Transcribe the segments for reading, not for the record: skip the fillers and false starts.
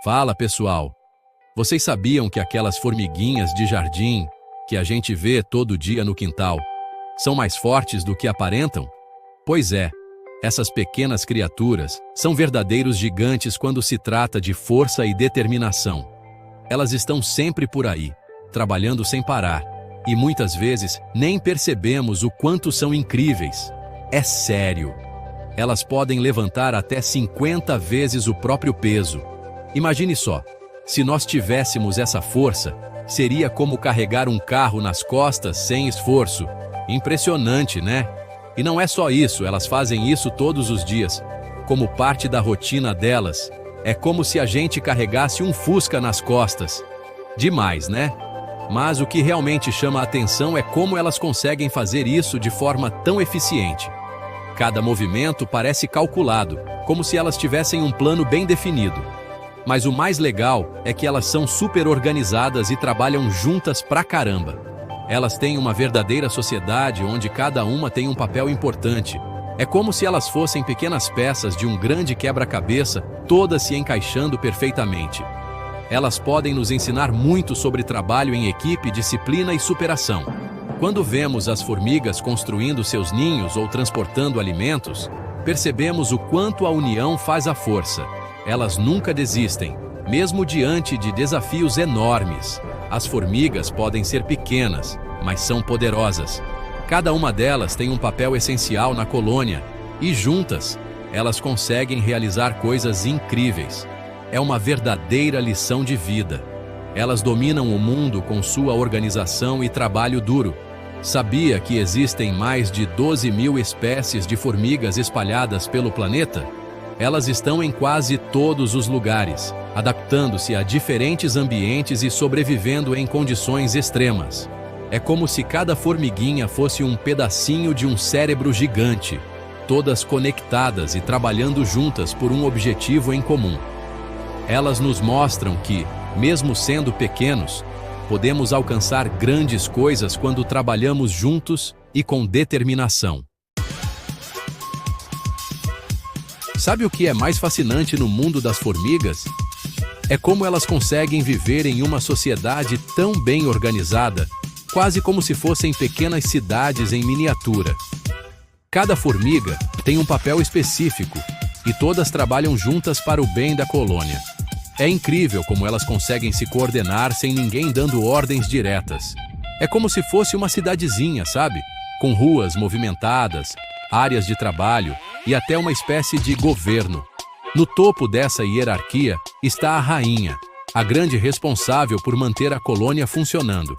Fala, pessoal! Vocês sabiam que aquelas formiguinhas de jardim que a gente vê todo dia no quintal são mais fortes do que aparentam? Pois é, essas pequenas criaturas são verdadeiros gigantes quando se trata de força e determinação. Elas estão sempre por aí, trabalhando sem parar, e muitas vezes nem percebemos o quanto são incríveis. É sério! Elas podem levantar até 50 vezes o próprio peso. Imagine só, se nós tivéssemos essa força, seria como carregar um carro nas costas sem esforço. Impressionante, né? E não é só isso, elas fazem isso todos os dias, como parte da rotina delas. É como se a gente carregasse um Fusca nas costas. Demais, né? Mas o que realmente chama a atenção é como elas conseguem fazer isso de forma tão eficiente. Cada movimento parece calculado, como se elas tivessem um plano bem definido. Mas o mais legal é que elas são super organizadas e trabalham juntas pra caramba. Elas têm uma verdadeira sociedade onde cada uma tem um papel importante. É como se elas fossem pequenas peças de um grande quebra-cabeça, todas se encaixando perfeitamente. Elas podem nos ensinar muito sobre trabalho em equipe, disciplina e superação. Quando vemos as formigas construindo seus ninhos ou transportando alimentos, percebemos o quanto a união faz a força. Elas nunca desistem, mesmo diante de desafios enormes. As formigas podem ser pequenas, mas são poderosas. Cada uma delas tem um papel essencial na colônia, e juntas, elas conseguem realizar coisas incríveis. É uma verdadeira lição de vida. Elas dominam o mundo com sua organização e trabalho duro. Sabia que existem mais de 12.000 espécies de formigas espalhadas pelo planeta? Elas estão em quase todos os lugares, adaptando-se a diferentes ambientes e sobrevivendo em condições extremas. É como se cada formiguinha fosse um pedacinho de um cérebro gigante, todas conectadas e trabalhando juntas por um objetivo em comum. Elas nos mostram que, mesmo sendo pequenos, podemos alcançar grandes coisas quando trabalhamos juntos e com determinação. Sabe o que é mais fascinante no mundo das formigas? É como elas conseguem viver em uma sociedade tão bem organizada, quase como se fossem pequenas cidades em miniatura. Cada formiga tem um papel específico, e todas trabalham juntas para o bem da colônia. É incrível como elas conseguem se coordenar sem ninguém dando ordens diretas. É como se fosse uma cidadezinha, sabe? Com ruas movimentadas, áreas de trabalho e até uma espécie de governo. No topo dessa hierarquia está a rainha, a grande responsável por manter a colônia funcionando.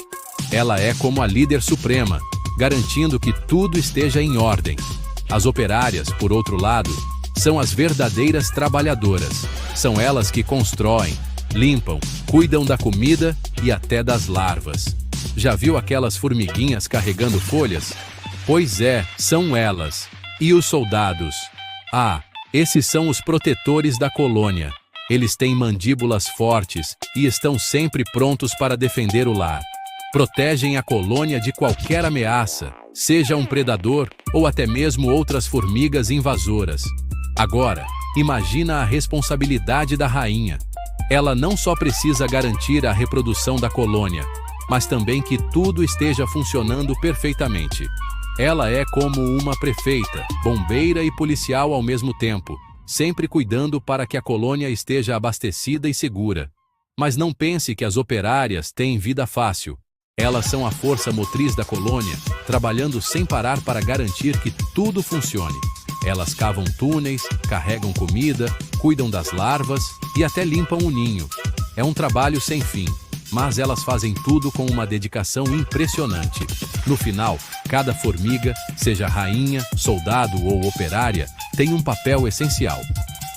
Ela é como a líder suprema, garantindo que tudo esteja em ordem. As operárias, por outro lado, são as verdadeiras trabalhadoras. São elas que constroem, limpam, cuidam da comida e até das larvas. Já viu aquelas formiguinhas carregando folhas? Pois é, são elas. E os soldados? Ah, esses são os protetores da colônia. Eles têm mandíbulas fortes e estão sempre prontos para defender o lar. Protegem a colônia de qualquer ameaça, seja um predador ou até mesmo outras formigas invasoras. Agora, imagina a responsabilidade da rainha. Ela não só precisa garantir a reprodução da colônia, mas também que tudo esteja funcionando perfeitamente. Ela é como uma prefeita, bombeira e policial ao mesmo tempo, sempre cuidando para que a colônia esteja abastecida e segura. Mas não pense que as operárias têm vida fácil. Elas são a força motriz da colônia, trabalhando sem parar para garantir que tudo funcione. Elas cavam túneis, carregam comida, cuidam das larvas e até limpam o ninho. É um trabalho sem fim, mas elas fazem tudo com uma dedicação impressionante. No final, cada formiga, seja rainha, soldado ou operária, tem um papel essencial.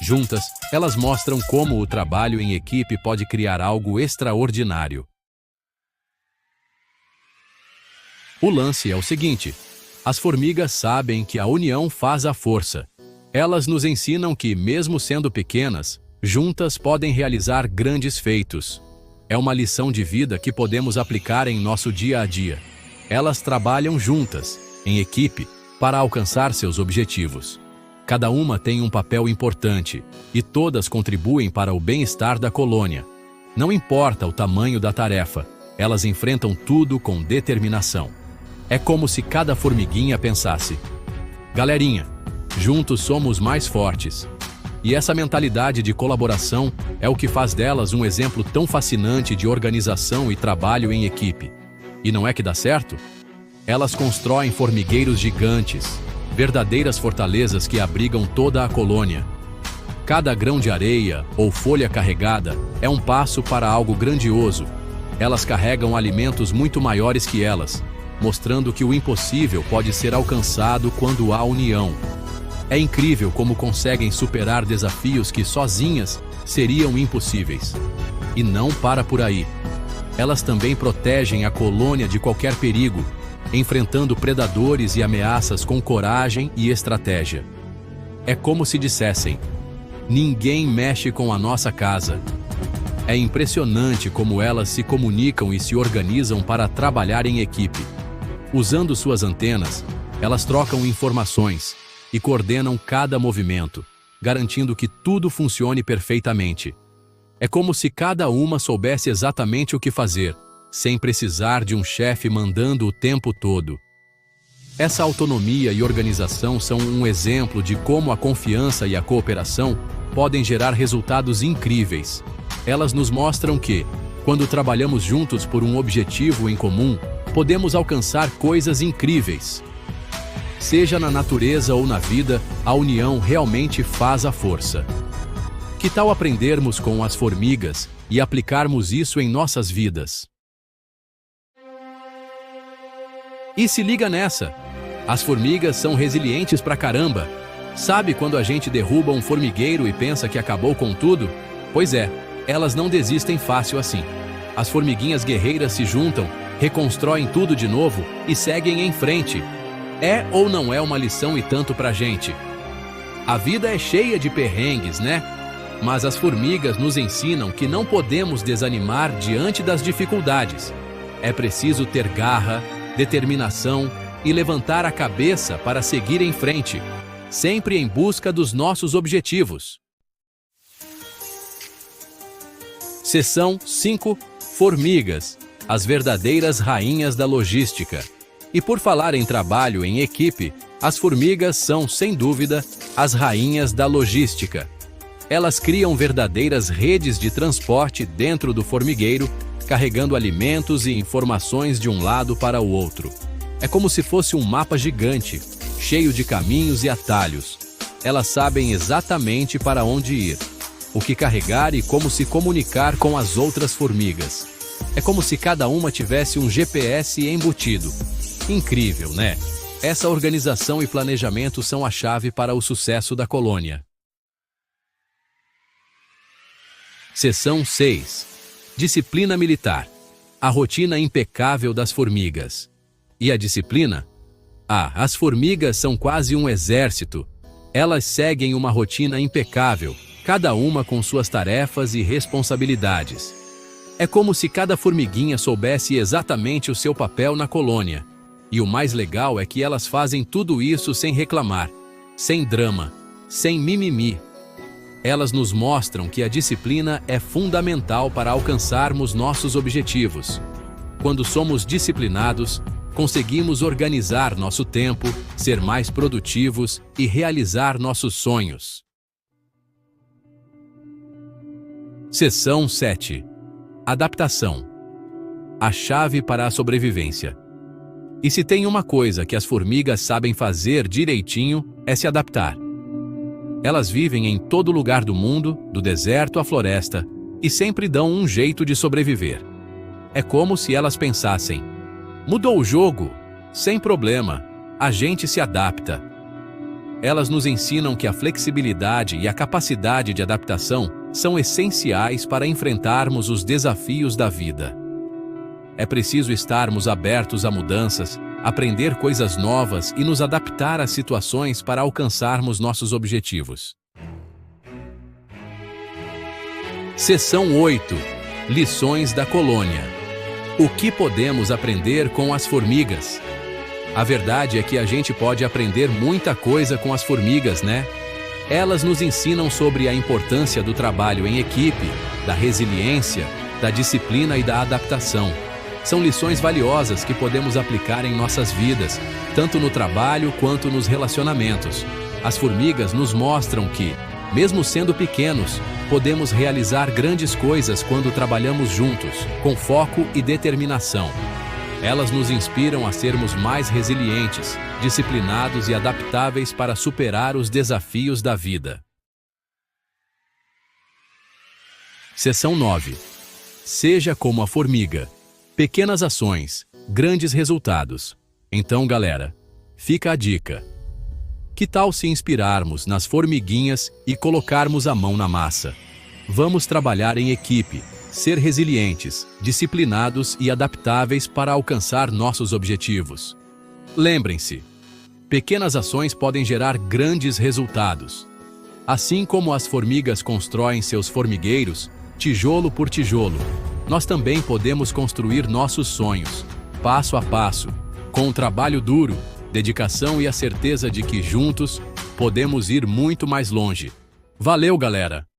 Juntas, elas mostram como o trabalho em equipe pode criar algo extraordinário. O lance é o seguinte: as formigas sabem que a união faz a força. Elas nos ensinam que, mesmo sendo pequenas, juntas podem realizar grandes feitos. É uma lição de vida que podemos aplicar em nosso dia a dia. Elas trabalham juntas, em equipe, para alcançar seus objetivos. Cada uma tem um papel importante, e todas contribuem para o bem-estar da colônia. Não importa o tamanho da tarefa, elas enfrentam tudo com determinação. É como se cada formiguinha pensasse: galerinha, juntos somos mais fortes. E essa mentalidade de colaboração é o que faz delas um exemplo tão fascinante de organização e trabalho em equipe. E não é que dá certo? Elas constroem formigueiros gigantes, verdadeiras fortalezas que abrigam toda a colônia. Cada grão de areia ou folha carregada é um passo para algo grandioso. Elas carregam alimentos muito maiores que elas, mostrando que o impossível pode ser alcançado quando há união. É incrível como conseguem superar desafios que sozinhas seriam impossíveis. E não para por aí. Elas também protegem a colônia de qualquer perigo, enfrentando predadores e ameaças com coragem e estratégia. É como se dissessem: ninguém mexe com a nossa casa. É impressionante como elas se comunicam e se organizam para trabalhar em equipe. Usando suas antenas, elas trocam informações e coordenam cada movimento, garantindo que tudo funcione perfeitamente. É como se cada uma soubesse exatamente o que fazer, sem precisar de um chefe mandando o tempo todo. Essa autonomia e organização são um exemplo de como a confiança e a cooperação podem gerar resultados incríveis. Elas nos mostram que, quando trabalhamos juntos por um objetivo em comum, podemos alcançar coisas incríveis. Seja na natureza ou na vida, a união realmente faz a força. Que tal aprendermos com as formigas e aplicarmos isso em nossas vidas? E se liga nessa! As formigas são resilientes pra caramba. Sabe quando a gente derruba um formigueiro e pensa que acabou com tudo? Pois é, elas não desistem fácil assim. As formiguinhas guerreiras se juntam, reconstroem tudo de novo e seguem em frente. É ou não é uma lição e tanto pra gente? A vida é cheia de perrengues, né? Mas as formigas nos ensinam que não podemos desanimar diante das dificuldades. É preciso ter garra, determinação e levantar a cabeça para seguir em frente, sempre em busca dos nossos objetivos. Seção 5. Formigas, as verdadeiras rainhas da logística. E por falar em trabalho em equipe, as formigas são, sem dúvida, as rainhas da logística. Elas criam verdadeiras redes de transporte dentro do formigueiro, carregando alimentos e informações de um lado para o outro. É como se fosse um mapa gigante, cheio de caminhos e atalhos. Elas sabem exatamente para onde ir, o que carregar e como se comunicar com as outras formigas. É como se cada uma tivesse um GPS embutido. Incrível, né? Essa organização e planejamento são a chave para o sucesso da colônia. Seção 6. Disciplina militar. A rotina impecável das formigas. E a disciplina? As formigas são quase um exército. Elas seguem uma rotina impecável, cada uma com suas tarefas e responsabilidades. É como se cada formiguinha soubesse exatamente o seu papel na colônia. E o mais legal é que elas fazem tudo isso sem reclamar, sem drama, sem mimimi. Elas nos mostram que a disciplina é fundamental para alcançarmos nossos objetivos. Quando somos disciplinados, conseguimos organizar nosso tempo, ser mais produtivos e realizar nossos sonhos. Seção 7. Adaptação. A chave para a sobrevivência. E se tem uma coisa que as formigas sabem fazer direitinho, é se adaptar. Elas vivem em todo lugar do mundo, do deserto à floresta, e sempre dão um jeito de sobreviver. É como se elas pensassem: mudou o jogo? Sem problema, a gente se adapta. Elas nos ensinam que a flexibilidade e a capacidade de adaptação são essenciais para enfrentarmos os desafios da vida. É preciso estarmos abertos a mudanças, aprender coisas novas e nos adaptar às situações para alcançarmos nossos objetivos. Seção 8. Lições da colônia. O que podemos aprender com as formigas? A verdade é que a gente pode aprender muita coisa com as formigas, né? Elas nos ensinam sobre a importância do trabalho em equipe, da resiliência, da disciplina e da adaptação. São lições valiosas que podemos aplicar em nossas vidas, tanto no trabalho quanto nos relacionamentos. As formigas nos mostram que, mesmo sendo pequenos, podemos realizar grandes coisas quando trabalhamos juntos, com foco e determinação. Elas nos inspiram a sermos mais resilientes, disciplinados e adaptáveis para superar os desafios da vida. Seção 9. Seja como a formiga. Pequenas ações, grandes resultados. Então, galera, fica a dica. Que tal se inspirarmos nas formiguinhas e colocarmos a mão na massa? Vamos trabalhar em equipe, ser resilientes, disciplinados e adaptáveis para alcançar nossos objetivos. Lembrem-se, pequenas ações podem gerar grandes resultados. Assim como as formigas constroem seus formigueiros, tijolo por tijolo, nós também podemos construir nossos sonhos, passo a passo, com um trabalho duro, dedicação e a certeza de que juntos podemos ir muito mais longe. Valeu, galera!